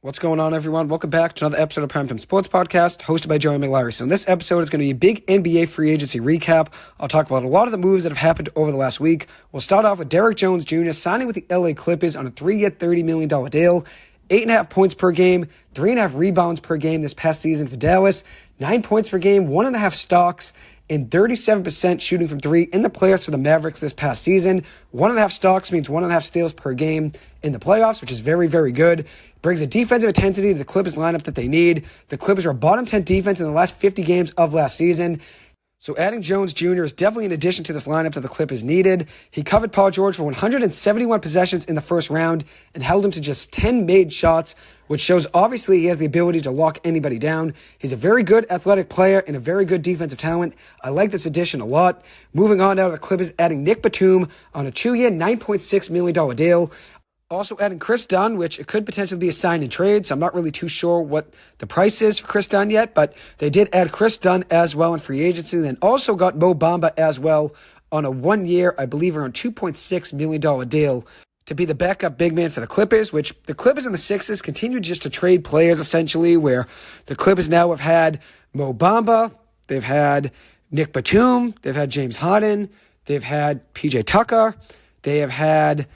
What's going on, everyone? Welcome back to another episode of Primetime Sports Podcast, hosted by Joey McLary. So in this episode, it's going to be a big NBA free agency recap. I'll talk about a lot of the moves that have happened over the last week. We'll start off with Derrick Jones Jr. signing with the LA Clippers on a 3-year, $30 million deal. 8.5 points per game, 3.5 rebounds per game this past season for Dallas, 9 points per game, 1.5 stocks, and 37% shooting from three in the playoffs for the Mavericks this past season. 1.5 stocks means 1.5 steals per game in the playoffs, which is very, very good. Brings a defensive intensity to the Clippers lineup that they need. The Clippers are a bottom 10 defense in the last 50 games of last season. So adding Jones Jr. is definitely an addition to this lineup that the Clippers needed. He covered Paul George for 171 possessions in the first round and held him to just 10 made shots, which shows obviously he has the ability to lock anybody down. He's a very good athletic player and a very good defensive talent. I like this addition a lot. Moving on now to the Clippers, adding Nick Batum on a 2-year, $9.6 million deal. Also adding Chris Dunn, which it could potentially be a sign and trade, so I'm not really too sure what the price is for Chris Dunn yet, but they did add Chris Dunn as well in free agency, and then also got Mo Bamba as well on a 1-year, I believe around $2.6 million deal to be the backup big man for the Clippers, which the Clippers and the Sixers continue just to trade players essentially, where the Clippers now have had Mo Bamba, they've had Nick Batum, they've had James Harden, they've had PJ Tucker, they have had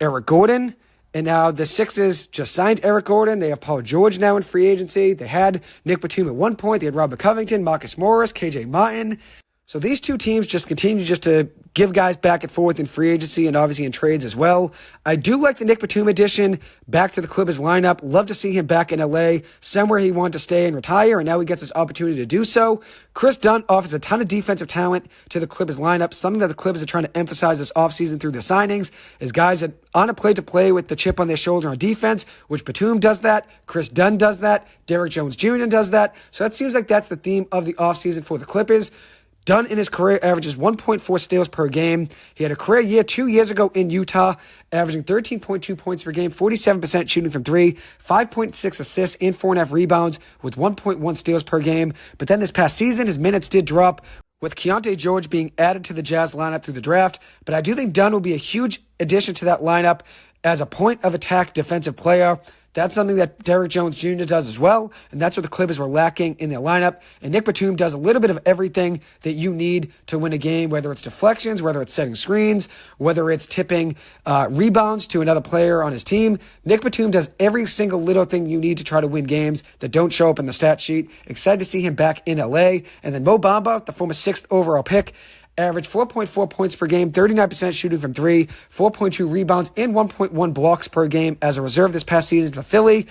Eric Gordon, and now the Sixers just signed Eric Gordon. They have Paul George now in free agency. They had Nick Batum at one point. They had Robert Covington, Marcus Morris, KJ Martin. So these two teams just continue just to give guys back and forth in free agency and obviously in trades as well. I do like the Nick Batum addition back to the Clippers lineup. Love to see him back in LA, somewhere he wanted to stay and retire, and now he gets his opportunity to do so. Chris Dunn offers a ton of defensive talent to the Clippers lineup, something that the Clippers are trying to emphasize this offseason through their signings, is guys that aren't a play to play with the chip on their shoulder on defense, which Batum does that, Chris Dunn does that, Derrick Jones Jr. does that. So that seems like that's the theme of the offseason for the Clippers. Dunn in his career averages 1.4 steals per game. He had a career year 2 years ago in Utah, averaging 13.2 points per game, 47% shooting from three, 5.6 assists, and 4.5 rebounds with 1.1 steals per game. But then this past season, his minutes did drop, with Keontae George being added to the Jazz lineup through the draft. But I do think Dunn will be a huge addition to that lineup as a point of attack defensive player. That's something that Derrick Jones Jr. does as well, and that's what the Clippers were lacking in their lineup. And Nick Batum does a little bit of everything that you need to win a game, whether it's deflections, whether it's setting screens, whether it's tipping rebounds to another player on his team. Nick Batum does every single little thing you need to try to win games that don't show up in the stat sheet. Excited to see him back in LA. And then Mo Bamba, the former 6th overall pick, averaged 4.4 points per game, 39% shooting from three, 4.2 rebounds, and 1.1 blocks per game as a reserve this past season for Philly.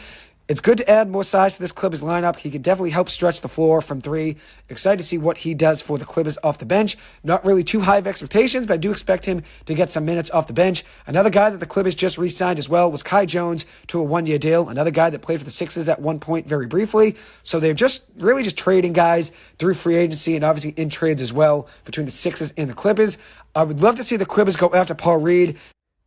It's good to add more size to this Clippers lineup. He can definitely help stretch the floor from three. Excited to see what he does for the Clippers off the bench. Not really too high of expectations, but I do expect him to get some minutes off the bench. Another guy that the Clippers just re-signed as well was Kai Jones to a 1-year deal. Another guy that played for the Sixers at one point very briefly. So they're just really just trading guys through free agency and obviously in trades as well between the Sixers and the Clippers. I would love to see the Clippers go after Paul Reed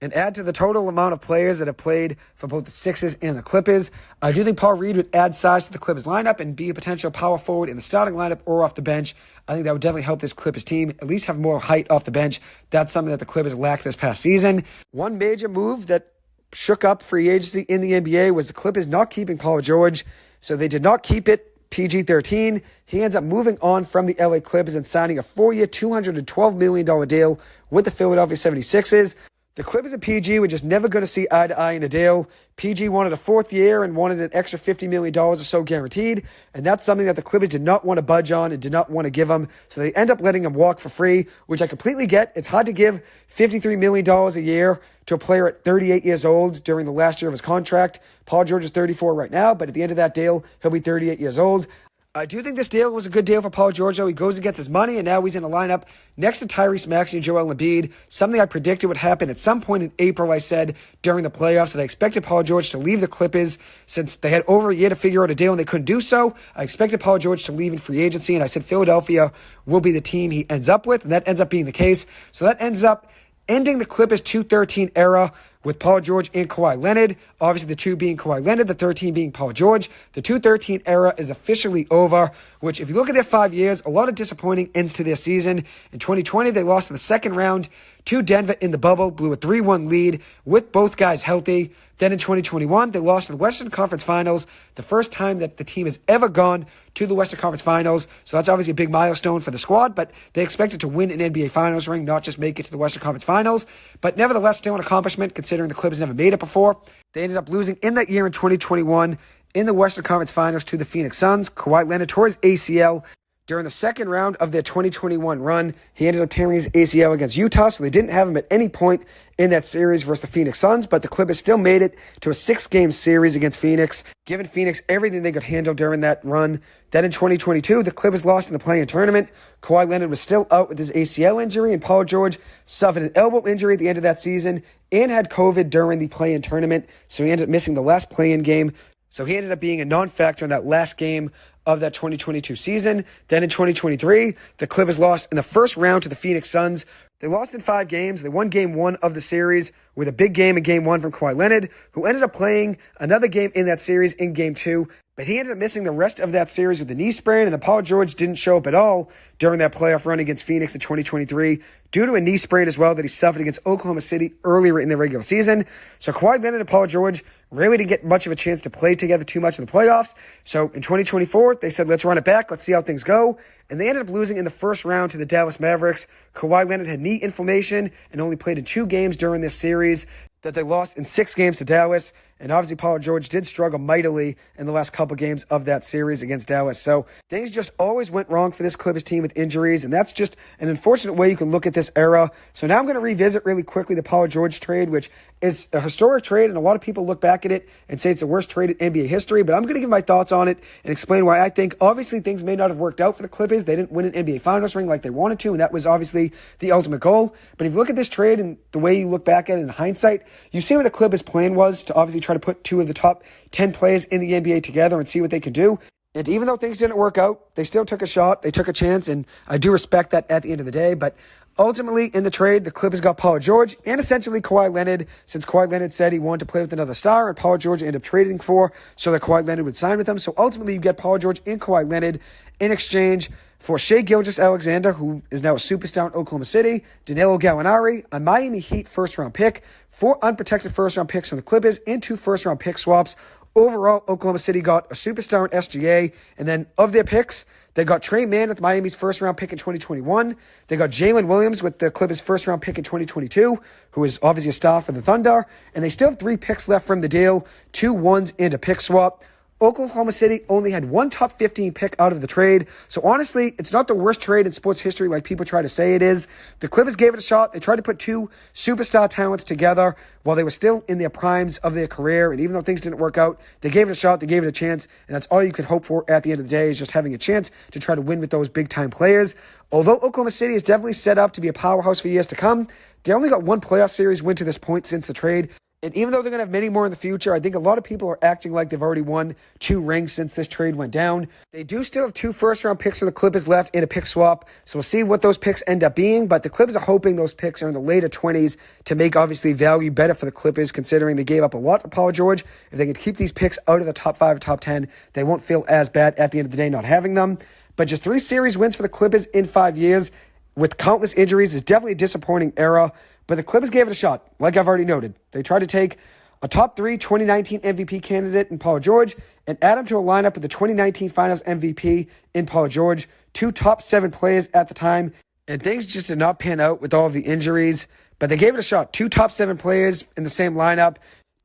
and add to the total amount of players that have played for both the Sixers and the Clippers. I do think Paul Reed would add size to the Clippers lineup and be a potential power forward in the starting lineup or off the bench. I think that would definitely help this Clippers team, at least have more height off the bench. That's something that the Clippers lacked this past season. One major move that shook up free agency in the NBA was the Clippers not keeping Paul George. So they did not keep it PG-13. He ends up moving on from the LA Clippers and signing a 4-year, $212 million deal with the Philadelphia 76ers. The Clippers and PG were just never going to see eye to eye in a deal. PG wanted a 4th year and wanted an extra $50 million or so guaranteed, and that's something that the Clippers did not want to budge on and did not want to give him, so they end up letting him walk for free, which I completely get. It's hard to give $53 million a year to a player at 38 years old during the last year of his contract. Paul George is 34 right now, but at the end of that deal, he'll be 38 years old. I do think this deal was a good deal for Paul George, though. He goes and gets his money, and now he's in a lineup next to Tyrese Maxey and Joel Embiid, something I predicted would happen at some point in April. I said during the playoffs that I expected Paul George to leave the Clippers since they had over a year to figure out a deal, and they couldn't do so. I expected Paul George to leave in free agency, and I said Philadelphia will be the team he ends up with, and that ends up being the case. So that ends up ending the Clippers' 2-13 era with Paul George and Kawhi Leonard. Obviously, the 2 being Kawhi Leonard, the 13 being Paul George. The 2-13 era is officially over, which if you look at their 5 years, a lot of disappointing ends to their season. In 2020, they lost in the second round to Denver in the bubble, blew a 3-1 lead with both guys healthy. Then in 2021, they lost in the Western Conference Finals, the first time that the team has ever gone to the Western Conference Finals. So that's obviously a big milestone for the squad, but they expected to win an NBA Finals ring, not just make it to the Western Conference Finals. But nevertheless, still an accomplishment considering the Clippers never made it before. They ended up losing in that year in 2021 in the Western Conference Finals to the Phoenix Suns. Kawhi Leonard tore his ACL during the second round of their 2021 run. He ended up tearing his ACL against Utah, so they didn't have him at any point in that series versus the Phoenix Suns, but the Clippers still made it to a 6-game series against Phoenix, giving Phoenix everything they could handle during that run. Then in 2022, the Clippers lost in the play-in tournament. Kawhi Leonard was still out with his ACL injury, and Paul George suffered an elbow injury at the end of that season and had COVID during the play-in tournament, so he ended up missing the last play-in game. So he ended up being a non-factor in that last game of that 2022 season. Then in 2023, the Clippers lost in the first round to the Phoenix Suns. They lost in 5 games. They won game 1 of the series with a big game in game 1 from Kawhi Leonard, who ended up playing another game in that series in game 2. But he ended up missing the rest of that series with a knee sprain, and Paul George didn't show up at all during that playoff run against Phoenix in 2023 due to a knee sprain as well that he suffered against Oklahoma City earlier in the regular season. So Kawhi Leonard and Paul George really didn't get much of a chance to play together too much in the playoffs. So in 2024, they said, let's run it back. Let's see how things go. And they ended up losing in the first round to the Dallas Mavericks. Kawhi Leonard had knee inflammation and only played in 2 games during this series that they lost in 6 games to Dallas. And obviously, Paul George did struggle mightily in the last couple games of that series against Dallas. So things just always went wrong for this Clippers team with injuries, and that's just an unfortunate way you can look at this era. So now I'm going to revisit really quickly the Paul George trade, which is a historic trade, and a lot of people look back at it and say it's the worst trade in NBA history, but I'm going to give my thoughts on it and explain why I think obviously things may not have worked out for the Clippers. They didn't win an NBA Finals ring like they wanted to, and that was obviously the ultimate goal. But if you look at this trade and the way you look back at it in hindsight, you see what the Clippers' plan was to obviously try to put 2 of the top 10 players in the NBA together and see what they could do. And even though things didn't work out, they still took a shot. They took a chance, and I do respect that at the end of the day. But ultimately, in the trade, the Clippers got Paul George and essentially Kawhi Leonard, since Kawhi Leonard said he wanted to play with another star, and Paul George ended up trading for so that Kawhi Leonard would sign with them. So ultimately, you get Paul George and Kawhi Leonard in exchange for Shai Gilgeous-Alexander, who is now a superstar in Oklahoma City, Danilo Gallinari, a Miami Heat first-round pick, 4 unprotected first-round picks from the Clippers, and 2 first-round pick swaps. Overall, Oklahoma City got a superstar in SGA, and then of their picks, they got Trey Mann with Miami's first-round pick in 2021. They got Jalen Williams with the Clippers' first-round pick in 2022, who is obviously a star for the Thunder. And they still have 3 picks left from the deal, 2 ones and a pick swap. Oklahoma City only had 1 top 15 pick out of the trade. So honestly, it's not the worst trade in sports history like people try to say it is. The Clippers gave it a shot. They tried to put 2 superstar talents together while they were still in their primes of their career. And even though things didn't work out, they gave it a shot. They gave it a chance. And that's all you could hope for at the end of the day, is just having a chance to try to win with those big-time players. Although Oklahoma City is definitely set up to be a powerhouse for years to come, they only got 1 playoff series win to this point since the trade. And even though they're going to have many more in the future, I think a lot of people are acting like they've already won 2 rings since this trade went down. They do still have 2 first-round picks for the Clippers left in a pick swap, so we'll see what those picks end up being. But the Clippers are hoping those picks are in the later 20s to make, obviously, value better for the Clippers, considering they gave up a lot for Paul George. If they could keep these picks out of the top 5 or top 10, they won't feel as bad at the end of the day not having them. But just 3 series wins for the Clippers in 5 years with countless injuries is definitely a disappointing era. But the Clippers gave it a shot, like I've already noted. They tried to take a top 3 2019 MVP candidate in Paul George and add him to a lineup with the 2019 Finals MVP in Paul George, 2 top 7 players at the time. And things just did not pan out with all of the injuries, but they gave it a shot. 2 top 7 players in the same lineup.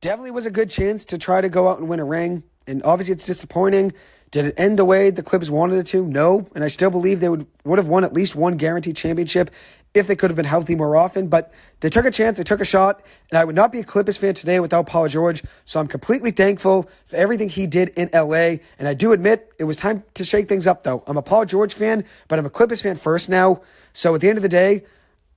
Definitely was a good chance to try to go out and win a ring. And obviously it's disappointing. Did it end the way the Clippers wanted it to? No. And I still believe they would have won at least 1 guaranteed championship if they could have been healthy more often. But they took a chance, they took a shot, and I would not be a Clippers fan today without Paul George. So I'm completely thankful for everything he did in LA. And I do admit it was time to shake things up, though. I'm a Paul George fan, but I'm a Clippers fan first now. So at the end of the day,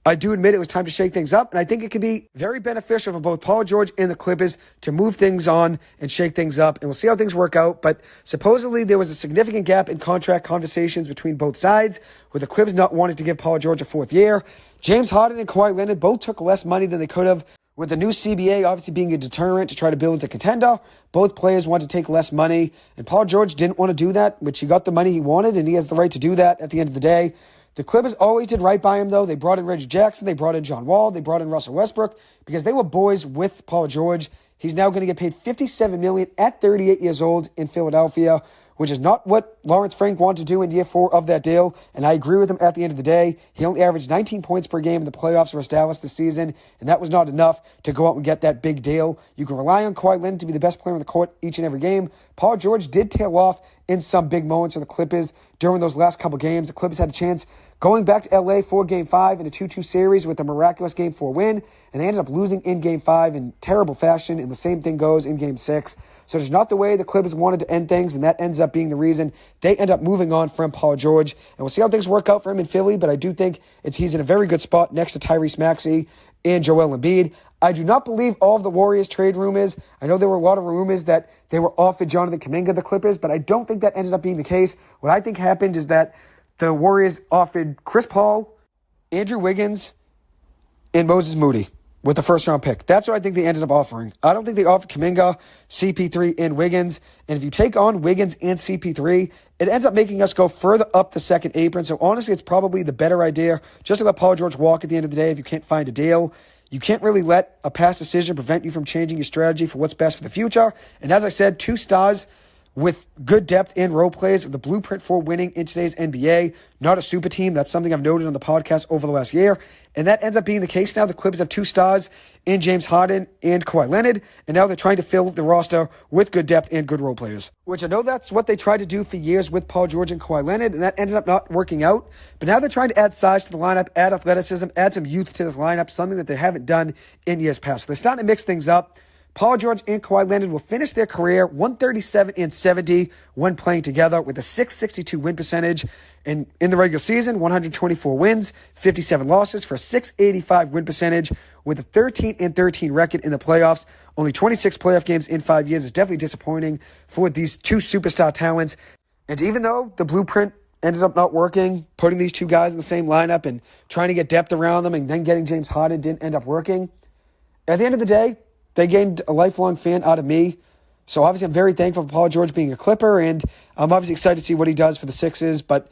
I do admit it was time to shake things up, and I think it could be very beneficial for both Paul George and the Clippers to move things on and shake things up, and we'll see how things work out. But supposedly there was a significant gap in contract conversations between both sides, with the Clippers not wanting to give Paul George a 4th year. James Harden and Kawhi Leonard both took less money than they could have, with the new CBA obviously being a deterrent to try to build into contender. Both players wanted to take less money, and Paul George didn't want to do that, which he got the money he wanted, and he has the right to do that at the end of the day. The Clippers always did right by him, though. They brought in Reggie Jackson. They brought in John Wall. They brought in Russell Westbrook because they were boys with Paul George. He's now going to get paid $57 million at 38 years old in Philadelphia, which is not what Lawrence Frank wanted to do in year 4 of that deal, and I agree with him at the end of the day. He only averaged 19 points per game in the playoffs versus Dallas this season, and that was not enough to go out and get that big deal. You can rely on Kawhi Leonard to be the best player on the court each and every game. Paul George did tail off in some big moments for the Clippers during those last couple games. The Clippers had a chance going back to LA for Game 5 in a 2-2 series with a miraculous Game 4 win, and they ended up losing in Game 5 in terrible fashion, and the same thing goes in Game 6. So it's not the way the Clippers wanted to end things, and that ends up being the reason they end up moving on from Paul George. And we'll see how things work out for him in Philly, but I do think he's in a very good spot next to Tyrese Maxey and Joel Embiid. I do not believe all of the Warriors trade rumors. I know there were a lot of rumors that they were offered Jonathan Kuminga, the Clippers, but I don't think that ended up being the case. What I think happened is that the Warriors offered Chris Paul, Andrew Wiggins, and Moses Moody with the first-round pick. That's what I think they ended up offering. I don't think they offered Kuminga, CP3, and Wiggins. And if you take on Wiggins and CP3, it ends up making us go further up the second apron. So honestly, it's probably the better idea just to let Paul George walk at the end of the day if you can't find a deal. You can't really let a past decision prevent you from changing your strategy for what's best for the future. And as I said, 2 stars with good depth and role plays, the blueprint for winning in today's NBA. Not a super team. That's something I've noted on the podcast over the last year. And that ends up being the case now. The Clippers have 2 stars in James Harden and Kawhi Leonard. And now they're trying to fill the roster with good depth and good role players. Which I know that's what they tried to do for years with Paul George and Kawhi Leonard. And that ended up not working out. But now they're trying to add size to the lineup, add athleticism, add some youth to this lineup. Something that they haven't done in years past. So they're starting to mix things up. Paul George and Kawhi Leonard will finish their career 137-70 when playing together with a .662 win percentage. And in the regular season, 124 wins, 57 losses for a .685 win percentage with a 13-13 record in the playoffs. Only 26 playoff games in 5 years is definitely disappointing for these 2 superstar talents. And even though the blueprint ended up not working, putting these 2 guys in the same lineup and trying to get depth around them and then getting James Harden didn't end up working, at the end of the day, they gained a lifelong fan out of me. So obviously I'm very thankful for Paul George being a Clipper, and I'm obviously excited to see what he does for the Sixers. But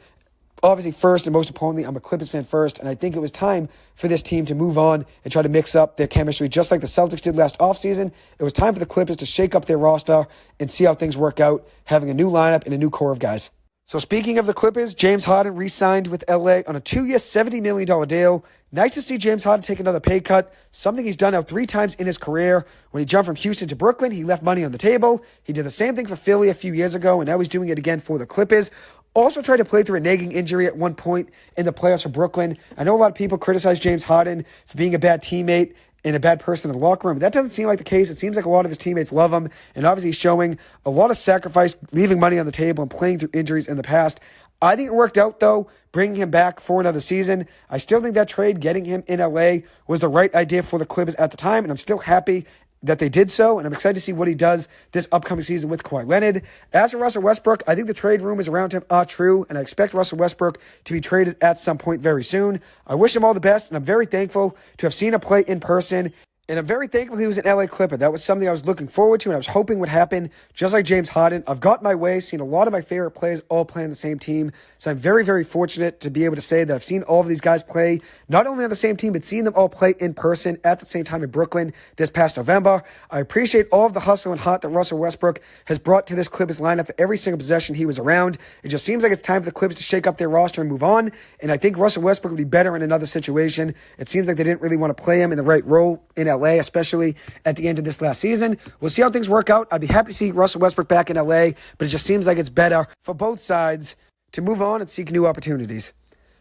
obviously first and most importantly, I'm a Clippers fan first, and I think it was time for this team to move on and try to mix up their chemistry just like the Celtics did last offseason. It was time for the Clippers to shake up their roster and see how things work out, having a new lineup and a new core of guys. So speaking of the Clippers, James Harden re-signed with LA on a 2-year, $70 million deal. Nice to see James Harden take another pay cut, something he's done now 3 times in his career. When he jumped from Houston to Brooklyn, he left money on the table. He did the same thing for Philly a few years ago, and now he's doing it again for the Clippers. Also tried to play through a nagging injury at one point in the playoffs for Brooklyn. I know a lot of people criticize James Harden for being a bad teammate and a bad person in the locker room. But that doesn't seem like the case. It seems like a lot of his teammates love him, and obviously he's showing a lot of sacrifice, leaving money on the table and playing through injuries in the past. I think it worked out, though, bringing him back for another season. I still think that trade, getting him in LA, was the right idea for the Clippers at the time, and I'm still happy that they did so, and I'm excited to see what he does this upcoming season with Kawhi Leonard. As for Russell Westbrook, I think the trade rumors around him are true, and I expect Russell Westbrook to be traded at some point very soon. I wish him all the best, and I'm very thankful to have seen him play in person. And I'm very thankful he was an LA Clipper. That was something I was looking forward to and I was hoping would happen, just like James Harden. I've got my way, seen a lot of my favorite players all play on the same team. So I'm very, very fortunate to be able to say that I've seen all of these guys play, not only on the same team, but seeing them all play in person at the same time in Brooklyn this past November. I appreciate all of the hustle and heart that Russell Westbrook has brought to this Clippers lineup for every single possession he was around. It just seems like it's time for the Clippers to shake up their roster and move on. And I think Russell Westbrook would be better in another situation. It seems like they didn't really want to play him in the right role in LA, especially at the end of this last season. We'll see how things work out. I'd be happy to see Russell Westbrook back in LA, but it just seems like it's better for both sides to move on and seek new opportunities.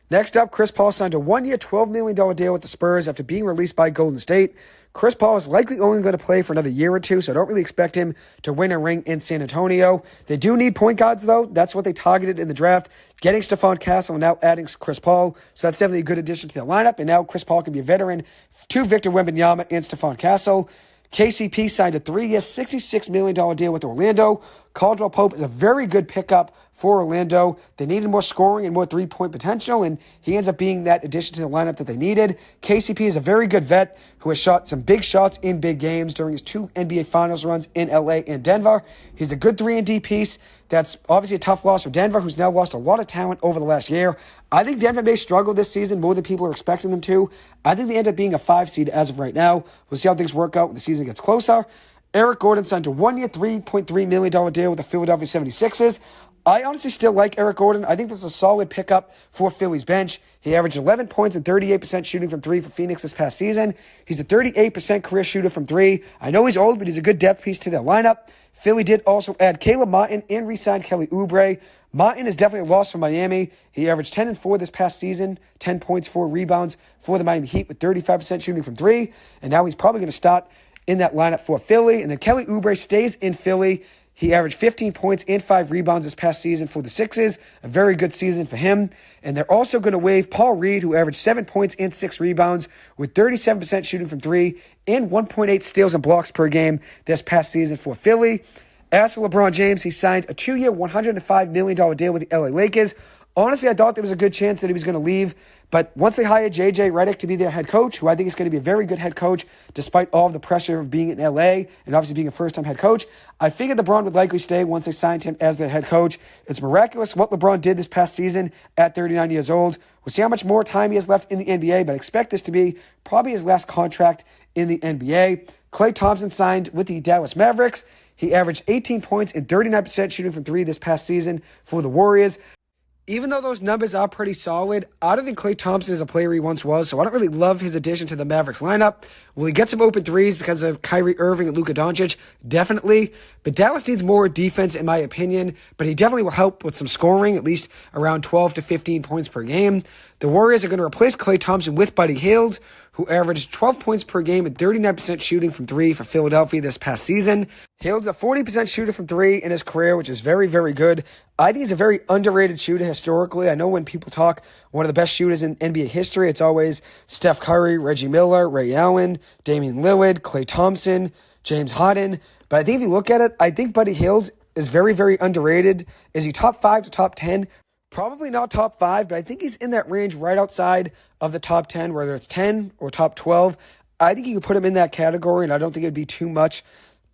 Next up, Chris Paul signed a 1-year, $12 million deal with the Spurs after being released by Golden State. Chris Paul is likely only going to play for another year or two, so I don't really expect him to win a ring in San Antonio. They do need point guards, though. That's what they targeted in the draft, getting Stephon Castle and now adding Chris Paul. So that's definitely a good addition to the lineup. And now Chris Paul can be a veteran to Victor Wembanyama and Stephon Castle. KCP signed a 3-year, $66 million deal with Orlando. Caldwell Pope is a very good pickup for Orlando. They needed more scoring and more three-point potential, and he ends up being that addition to the lineup that they needed. KCP is a very good vet who has shot some big shots in big games during his 2 NBA Finals runs in LA and Denver. He's a good 3-and-D piece. That's obviously a tough loss for Denver, who's now lost a lot of talent over the last year. I think Denver may struggle this season more than people are expecting them to. I think they end up being a 5 seed as of right now. We'll see how things work out when the season gets closer. Eric Gordon signed a one-year, $3.3 million deal with the Philadelphia 76ers. I honestly still like Eric Gordon. I think this is a solid pickup for Philly's bench. He averaged 11 points and 38% shooting from three for Phoenix this past season. He's a 38% career shooter from three. I know he's old, but he's a good depth piece to their lineup. Philly did also add Caleb Martin and re-signed Kelly Oubre. Martin is definitely a loss for Miami. He averaged 10 and 4 this past season, 10 points, 4 rebounds for the Miami Heat with 35% shooting from three. And now he's probably going to start in that lineup for Philly. And then Kelly Oubre stays in Philly. He averaged 15 points and 5 rebounds this past season for the Sixers. A very good season for him. And they're also going to waive Paul Reed, who averaged 7 points and 6 rebounds with 37% shooting from three and 1.8 steals and blocks per game this past season for Philly. As for LeBron James, he signed a 2-year, $105 million deal with the LA Lakers. Honestly, I thought there was a good chance that he was going to leave. But once they hired J.J. Redick to be their head coach, who I think is going to be a very good head coach, despite all of the pressure of being in L.A. and obviously being a first-time head coach, I figured LeBron would likely stay once they signed him as their head coach. It's miraculous what LeBron did this past season at 39 years old. We'll see how much more time he has left in the NBA, but I expect this to be probably his last contract in the NBA. Klay Thompson signed with the Dallas Mavericks. He averaged 18 points and 39% shooting from three this past season for the Warriors. Even though those numbers are pretty solid, I don't think Klay Thompson is a player he once was, so I don't really love his addition to the Mavericks lineup. Will he get some open threes because of Kyrie Irving and Luka Doncic? Definitely. But Dallas needs more defense, in my opinion, but he definitely will help with some scoring, at least around 12 to 15 points per game. The Warriors are going to replace Klay Thompson with Buddy Hield, who averaged 12 points per game and 39% shooting from three for Philadelphia this past season. Hield's a 40% shooter from three in his career, which is very, very good. I think he's a very underrated shooter historically. I know when people talk one of the best shooters in NBA history, it's always Steph Curry, Reggie Miller, Ray Allen, Damian Lillard, Klay Thompson, James Harden. But I think if you look at it, I think Buddy Hield is very, very underrated. Is he top 5 to top 10? Probably not top 5, but I think he's in that range right outside of the top 10, whether it's 10 or top 12. I think you could put him in that category, and I don't think it'd be too much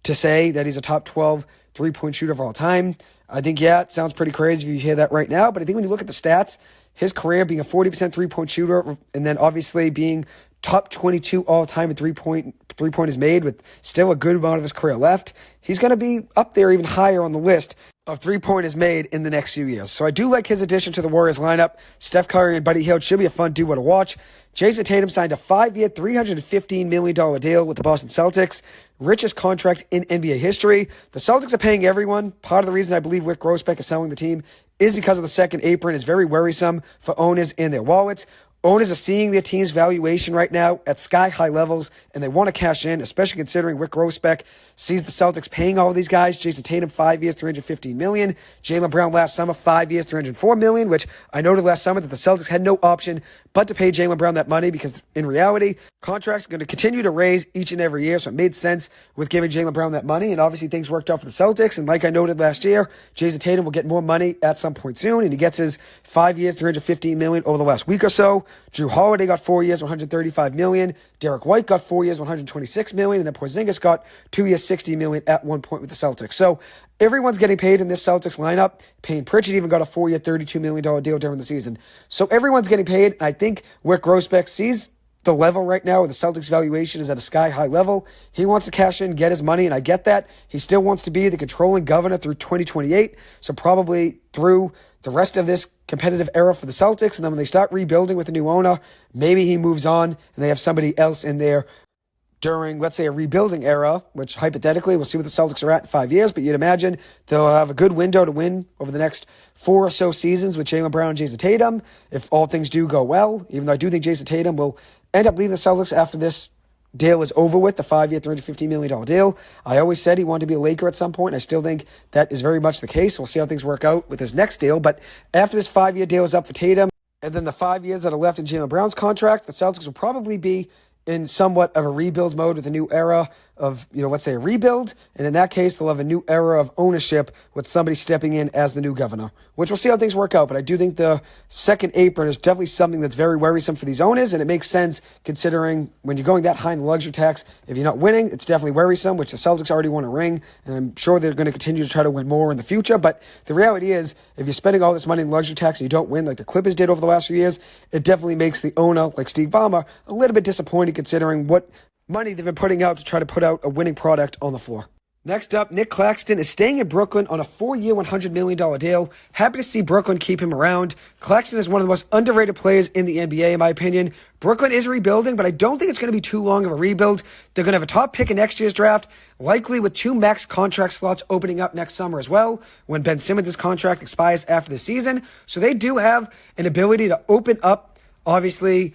to say that he's a top 12 three-point shooter of all time. I think, yeah, it sounds pretty crazy if you hear that right now, but I think when you look at the stats, his career being a 40% three-point shooter, and then obviously being top 22 all-time in three-pointers made with still a good amount of his career left, he's going to be up there even higher on the list of three-pointers made in the next few years. So I do like his addition to the Warriors lineup. Steph Curry and Buddy Hield should be a fun duo to watch. Jason Tatum signed a 5-year, $315 million deal with the Boston Celtics, richest contract in NBA history. The Celtics are paying everyone. Part of the reason I believe Rick Grossbeck is selling the team is because of the second apron. It's very worrisome for owners and their wallets. Owners are seeing their team's valuation right now at sky-high levels, and they want to cash in, especially considering Rick Grossbeck sees the Celtics paying all of these guys. Jason Tatum, 5 years, $315 million. Jaylen Brown last summer, 5 years, $304 million, which I noted last summer that the Celtics had no option but to pay Jaylen Brown that money because, in reality, contracts are going to continue to raise each and every year, so it made sense with giving Jaylen Brown that money, and obviously things worked out for the Celtics, and like I noted last year, Jason Tatum will get more money at some point soon, and he gets his 5 years, $315 million over the last week or so. Drew Holiday got 4 years, $135 million. Derrick White got 4 years, $126 million, and then Porzingis got 2 years, $60 million at one point with the Celtics. So everyone's getting paid in this Celtics lineup. Payne Pritchard even got a 4-year, $32 million deal during the season. So everyone's getting paid. I think Rick Grossbeck sees the level right now where the Celtics valuation is at a sky-high level. He wants to cash in, get his money, and I get that. He still wants to be the controlling governor through 2028, so probably through the rest of this competitive era for the Celtics, and then when they start rebuilding with a new owner, maybe he moves on and they have somebody else in there during, let's say, a rebuilding era, which hypothetically, we'll see what the Celtics are at in 5 years, but you'd imagine they'll have a good window to win over the next 4 or so seasons with Jaylen Brown and Jason Tatum, if all things do go well, even though I do think Jason Tatum will end up leaving the Celtics after this deal is over with, the 5-year, $350 million deal. I always said he wanted to be a Laker at some point. I still think that is very much the case. We'll see how things work out with his next deal, but after this 5-year deal is up for Tatum, and then the 5 years that are left in Jaylen Brown's contract, the Celtics will probably be in somewhat of a rebuild mode with a new era of, let's say a rebuild. And in that case, they'll have a new era of ownership with somebody stepping in as the new governor, which we'll see how things work out. But I do think the second apron is definitely something that's very worrisome for these owners. And it makes sense considering when you're going that high in the luxury tax, if you're not winning, it's definitely worrisome, which the Celtics already won a ring. And I'm sure they're going to continue to try to win more in the future. But the reality is, if you're spending all this money in luxury tax and you don't win like the Clippers did over the last few years, it definitely makes the owner, like Steve Ballmer, a little bit disappointed considering what money they've been putting out to try to put out a winning product on the floor. Next up, Nick Claxton is staying in Brooklyn on a 4-year, $100 million deal. Happy to see Brooklyn keep him around. Claxton is one of the most underrated players in the NBA, in my opinion. Brooklyn is rebuilding, but I don't think it's going to be too long of a rebuild. They're going to have a top pick in next year's draft, likely with 2 max contract slots opening up next summer as well, when Ben Simmons' contract expires after the season. So they do have an ability to open up, obviously,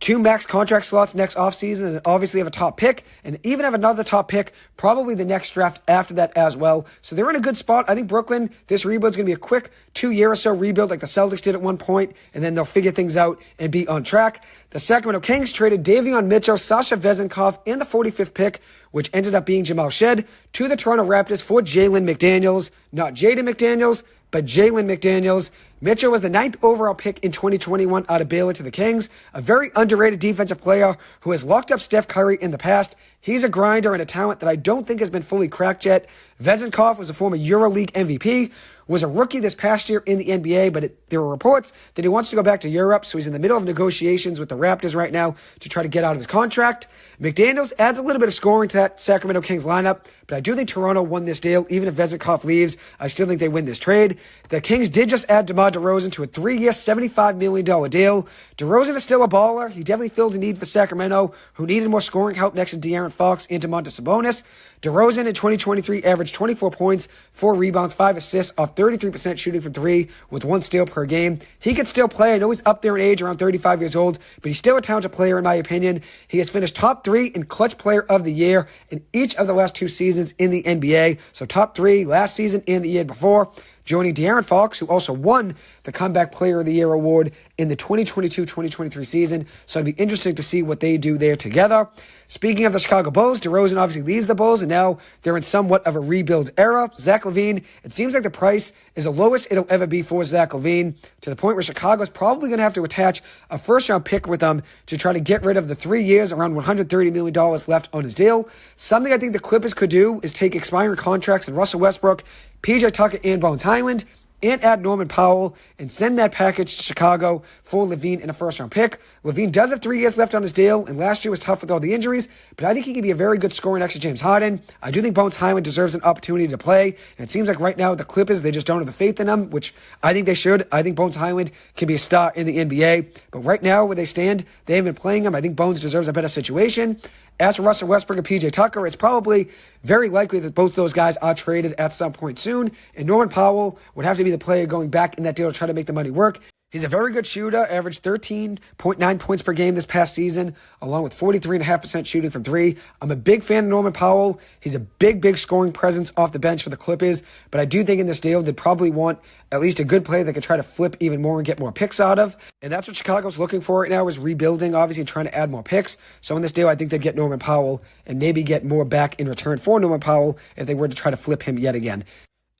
2 max contract slots next offseason, and obviously have a top pick, and even have another top pick probably the next draft after that as well. So they're in a good spot. I think Brooklyn, this rebuild is going to be a quick 2-year or so rebuild like the Celtics did at one point, and then they'll figure things out and be on track. The Sacramento Kings traded Davion Mitchell, Sasha Vezenkov, and the 45th pick, which ended up being Jamal Shead, to the Toronto Raptors for Jalen McDaniels. Not Jaden McDaniels, but Jalen McDaniels. Mitchell was the 9th overall pick in 2021 out of Baylor to the Kings, a very underrated defensive player who has locked up Steph Curry in the past. He's a grinder and a talent that I don't think has been fully cracked yet. Vezenkov was a former EuroLeague MVP, was a rookie this past year in the NBA, but there were reports that he wants to go back to Europe, so he's in the middle of negotiations with the Raptors right now to try to get out of his contract. McDaniels adds a little bit of scoring to that Sacramento Kings lineup, but I do think Toronto won this deal. Even if Vezenkov leaves, I still think they win this trade. The Kings did just add DeMar DeRozan to a 3-year, $75 million deal. DeRozan is still a baller. He definitely fills a need for Sacramento, who needed more scoring help next to De'Aaron Fox and Domantas Sabonis. DeRozan in 2023 averaged 24 points, 4 rebounds, 5 assists off 33% shooting from 3 with 1 steal per game. He can still play. I know he's up there in age, around 35 years old, but he's still a talented player in my opinion. He has finished top 3 in clutch player of the year in each of the last 2 seasons in the NBA. So top 3 last season and the year before, joining De'Aaron Fox, who also won the Comeback Player of the Year award in the 2022-2023 season. So it'd be interesting to see what they do there together. Speaking of the Chicago Bulls, DeRozan obviously leaves the Bulls, and now they're in somewhat of a rebuild era. Zach LaVine, it seems like the price is the lowest it'll ever be for Zach LaVine, to the point where Chicago's probably going to have to attach a first-round pick with him to try to get rid of the 3 years, around $130 million left on his deal. Something I think the Clippers could do is take expiring contracts in Russell Westbrook, PJ Tucker, and Bones Highland, and add Norman Powell and send that package to Chicago for LaVine in a first-round pick. LaVine does have 3 years left on his deal, and last year was tough with all the injuries, but I think he can be a very good scorer next to James Harden. I do think Bones Highland deserves an opportunity to play, and it seems like right now the Clippers, they just don't have the faith in him, which I think they should. I think Bones Highland can be a star in the NBA, but right now where they stand, they haven't been playing him. I think Bones deserves a better situation. As for Russell Westbrook and PJ Tucker, it's probably very likely that both those guys are traded at some point soon, and Norman Powell would have to be the player going back in that deal to try to make the money work. He's a very good shooter, averaged 13.9 points per game this past season, along with 43.5% shooting from 3. I'm a big fan of Norman Powell. He's a big scoring presence off the bench for the Clippers, but I do think in this deal they'd probably want at least a good player that could try to flip even more and get more picks out of. And that's what Chicago's looking for right now, is rebuilding, obviously trying to add more picks. So in this deal, I think they'd get Norman Powell and maybe get more back in return for Norman Powell if they were to try to flip him yet again.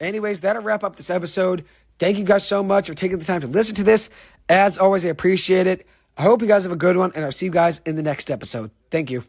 Anyways, that'll wrap up this episode. Thank you guys so much for taking the time to listen to this. As always, I appreciate it. I hope you guys have a good one, and I'll see you guys in the next episode. Thank you.